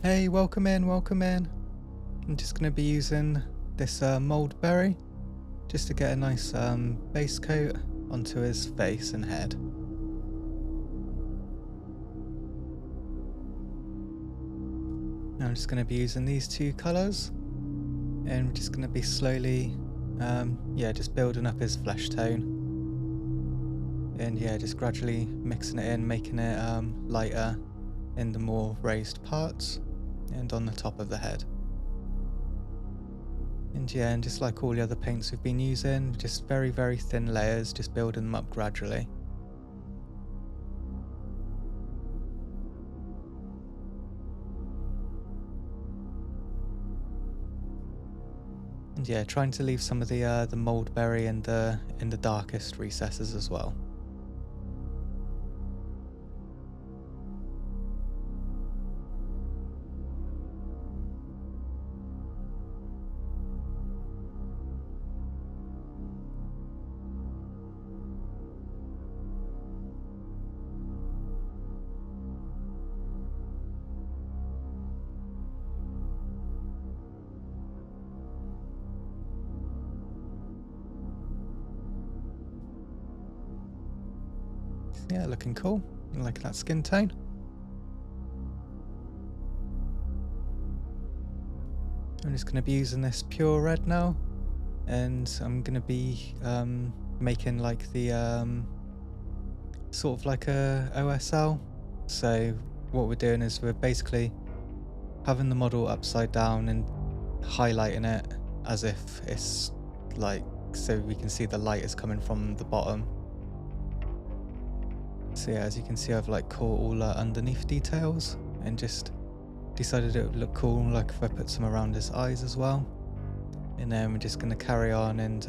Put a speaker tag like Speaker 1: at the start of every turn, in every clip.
Speaker 1: Hey, welcome in, welcome in. I'm just going to be using this mold berry just to get a nice base coat onto his face and head. Now I'm just going to be using these two colours and we're just going to be slowly, just building up his flesh tone. And yeah, just gradually mixing it in, making it lighter in the more raised parts and on the top of the head. And yeah, and just like all the other paints we've been using, just very, very thin layers, just building them up gradually. And yeah, trying to leave some of the mold berry in the darkest recesses as well. Yeah, looking cool. I like that skin tone. I'm just going to be using this pure red now, and I'm going to be making like the sort of like a OSL. So what we're doing is we're basically having the model upside down and highlighting it as if it's like, so we can see the light is coming from the bottom. So yeah, as you can see, I've like caught all underneath details and just decided it would look cool, like if I put some around his eyes as well. And then we're just going to carry on and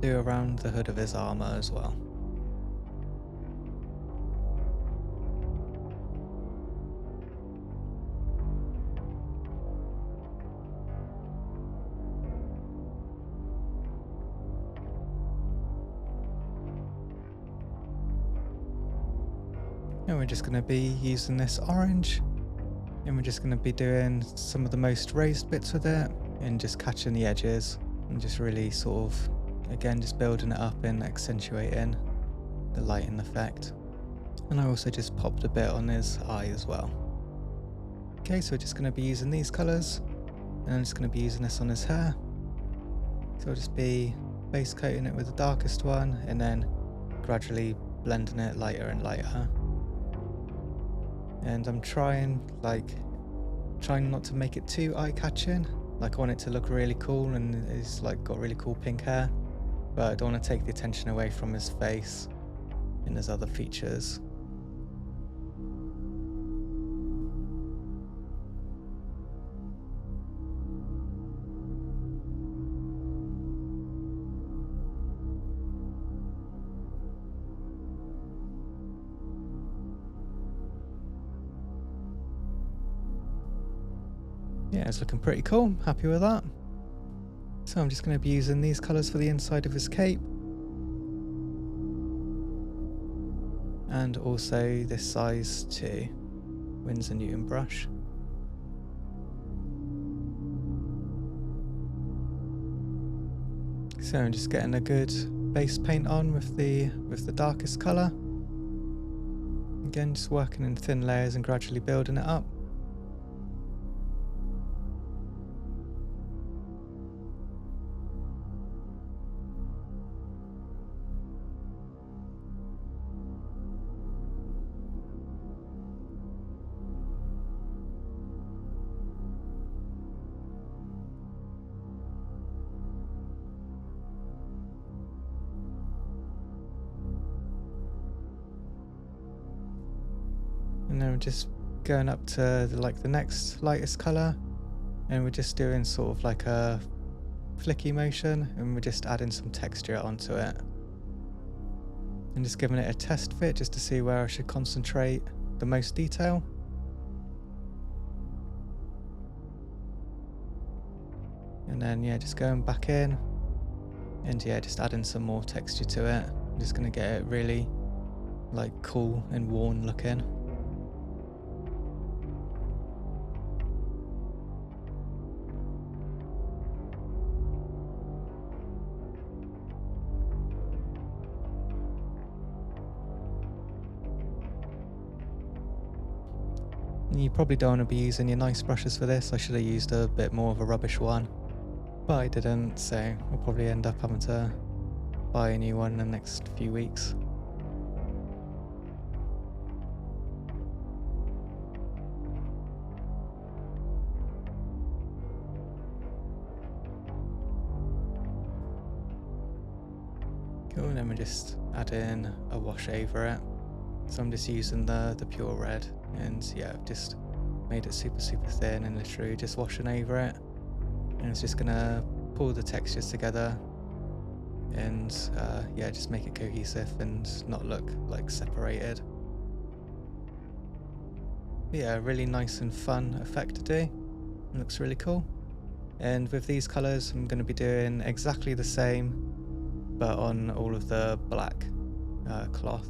Speaker 1: do around the hood of his armor as well. And we're just going to be using this orange, and we're just going to be doing some of the most raised bits with it and just catching the edges and just really sort of, again, just building it up and accentuating the lighting effect. And I also just popped a bit on his eye as well. Okay, so we're just going to be using these colours, and I'm just going to be using this on his hair. So I'll just be base coating it with the darkest one and then gradually blending it lighter and lighter. And I'm trying not to make it too eye-catching. Like, I want it to look really cool, and he's like got really cool pink hair, but I don't want to take the attention away from his face and his other features. Yeah, it's looking pretty cool. Happy with that. So I'm just going to be using these colours for the inside of his cape. And also this size 2 Winsor Newton brush. So I'm just getting a good base paint on with the darkest colour. Again, just working in thin layers and gradually building it up. And then we're just going up to the next lightest colour, and we're just doing sort of like a flicky motion, and we're just adding some texture onto it. And just giving it a test fit just to see where I should concentrate the most detail. And then yeah, just going back in and yeah, just adding some more texture to it. I'm just going to get it really like cool and worn looking. You probably don't want to be using your nice brushes for this. I should have used a bit more of a rubbish one, but I didn't, so I'll probably end up having to buy a new one in the next few weeks. Cool, and then we just add in a wash over it. So I'm just using the pure red, and yeah, I've just made it super thin and literally just washing over it. And it's just gonna pull the textures together and yeah, just make it cohesive and not look like separated. But yeah, really nice and fun effect to do. It looks really cool. And with these colours, I'm going to be doing exactly the same, but on all of the black cloth.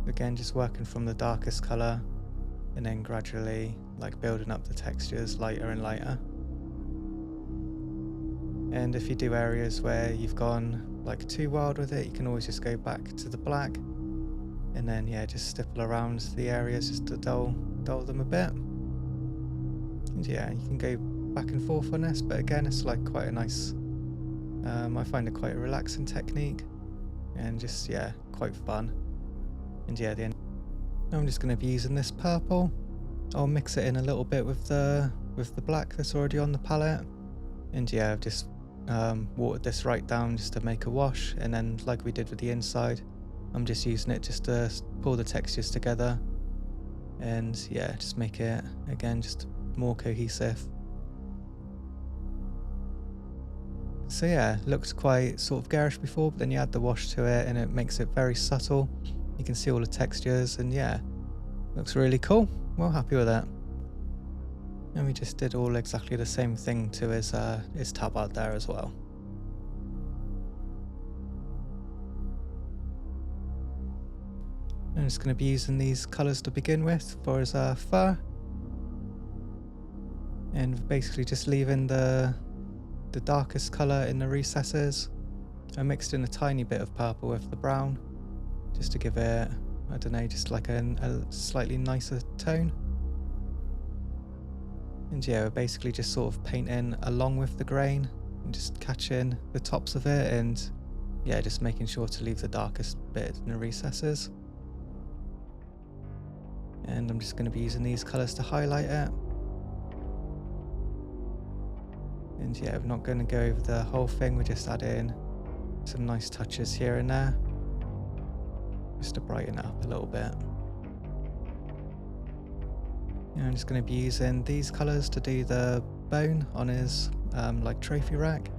Speaker 1: Again, just working from the darkest colour and then gradually like building up the textures lighter and lighter. And if you do areas where you've gone like too wild with it, you can always just go back to the black and then yeah, just stipple around the areas just to dull them a bit. And yeah, you can go back and forth on this, but again, it's like quite a nice, I find it quite a relaxing technique and just yeah, quite fun. And yeah, the end. Now I'm just going to be using this purple. I'll mix it in a little bit with the black that's already on the palette. And yeah, I've just watered this right down just to make a wash, and then like we did with the inside, I'm just using it just to pull the textures together and yeah, just make it again just more cohesive. So yeah, looked quite sort of garish before, but then you add the wash to it and it makes it very subtle. You can see all the textures and yeah, looks really cool. Well, happy with that. And we just did all exactly the same thing to his tab out there as well. I'm just going to be using these colours to begin with for his fur. And basically just leaving the darkest colour in the recesses. I mixed in a tiny bit of purple with the brown, just to give it, I don't know, just like a slightly nicer tone. And yeah, we're basically just sort of painting along with the grain and just catching the tops of it, and yeah, just making sure to leave the darkest bit in the recesses. And I'm just going to be using these colours to highlight it. And yeah, we're not going to go over the whole thing, we're just adding some nice touches here and there, just to brighten it up a little bit. And I'm just going to be using these colours to do the bone on his like trophy rack.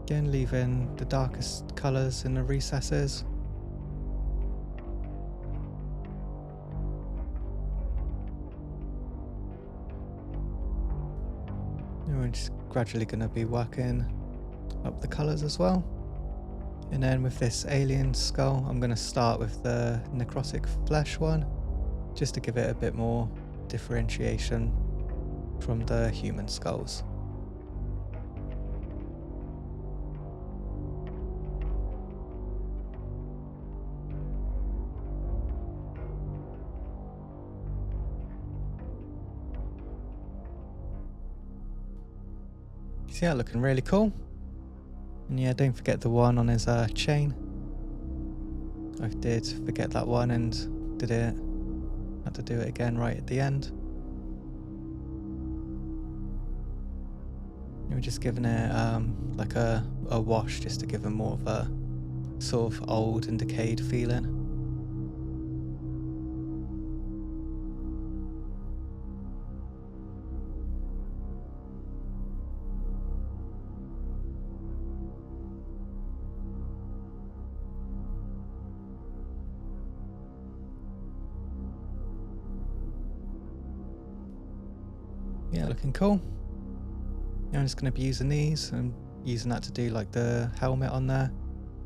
Speaker 1: Again, leaving the darkest colours in the recesses. And we're just gradually going to be working up the colours as well. And then with this alien skull, I'm going to start with the necrotic flesh one, just to give it a bit more differentiation from the human skulls. So yeah, looking really cool. And yeah, don't forget the one on his chain. I did forget that one and had to do it again right at the end. And we're just giving it like a wash, just to give him more of a sort of old and decayed feeling. Yeah, looking cool. Yeah, I'm just going to be using these. I'm using that to do like the helmet on there.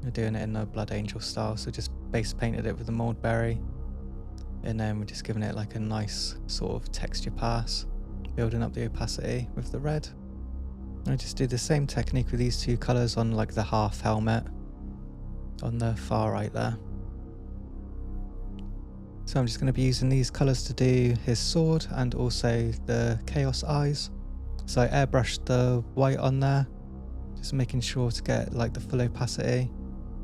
Speaker 1: We're doing it in the Blood Angel style, so just base painted it with the mold berry. And then we're just giving it like a nice sort of texture pass, building up the opacity with the red. I just do the same technique with these two colours on like the half helmet on the far right there. So I'm just going to be using these colours to do his sword and also the chaos eyes. So I airbrushed the white on there, just making sure to get like the full opacity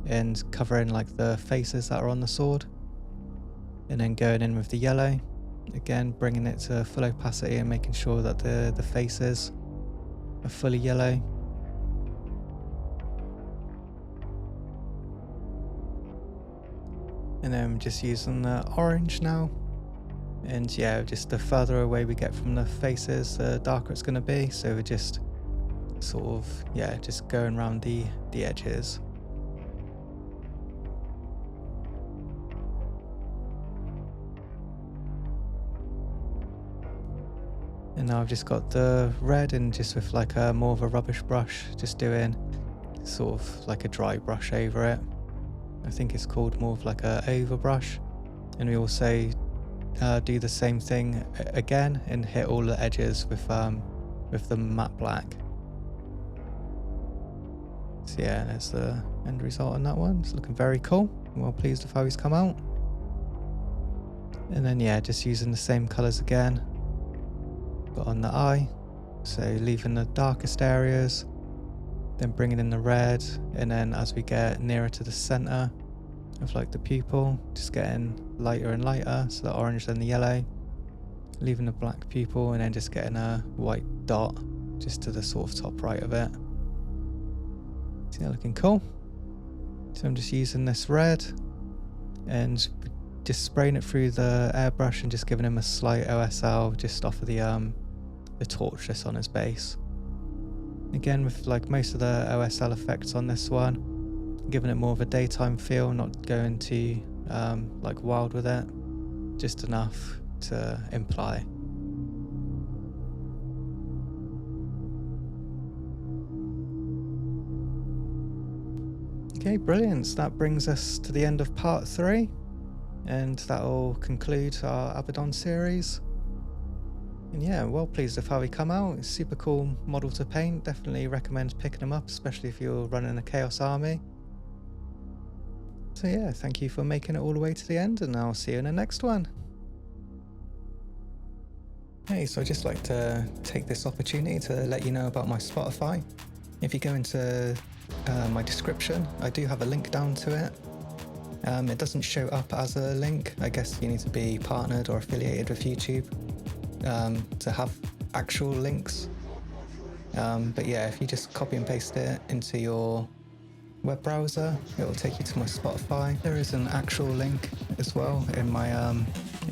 Speaker 1: and covering like the faces that are on the sword. And then going in with the yellow, again bringing it to full opacity and making sure that the faces are fully yellow. And then I'm just using the orange now. And yeah, just the further away we get from the faces, the darker it's going to be. So we're just sort of, yeah, just going around the edges. And now I've just got the red and just with like a more of a rubbish brush, just doing sort of like a dry brush over it. I think it's called more of like a over brush. And we also do the same thing again and hit all the edges with the matte black. So yeah, that's the end result on that one. It's looking very cool. I'm well pleased with how he's come out. And then yeah, just using the same colours again, but on the eye. So leaving the darkest areas, then bringing in the red, and then as we get nearer to the centre of like the pupil, just getting lighter and lighter, so the orange then the yellow, leaving the black pupil, and then just getting a white dot just to the sort of top right of it. So yeah, looking cool. So I'm just using this red and just spraying it through the airbrush and just giving him a slight OSL just off of the torch just on his base. Again, with like most of the OSL effects on this one, giving it more of a daytime feel, not going too like wild with it, just enough to imply. Okay, brilliant. So that brings us to the end of part 3, and that'll conclude our Abaddon series. And yeah, well pleased with how he come out. It's a super cool model to paint. Definitely recommend picking him up, especially if you're running a Chaos army. So yeah, thank you for making it all the way to the end, and I'll see you in the next one. Hey, so I'd just like to take this opportunity to let you know about my Spotify. If you go into my description, I do have a link down to it. It doesn't show up as a link. I guess you need to be partnered or affiliated with YouTube to have actual links. But yeah, if you just copy and paste it into your web browser, it will take you to my Spotify. There is an actual link as well in my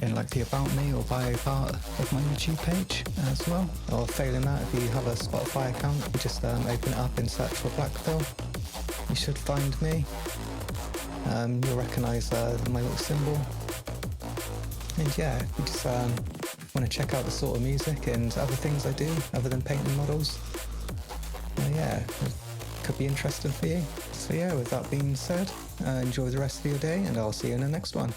Speaker 1: in like the about me or bio part of my YouTube page as well. Or failing that, if you have a Spotify account, you just open it up and search for Blackpill. You should find me. You'll recognise my little symbol. And yeah, if you just want to check out the sort of music and other things I do other than painting models, yeah, it could be interesting for you. So yeah, with that being said, enjoy the rest of your day, and I'll see you in the next one.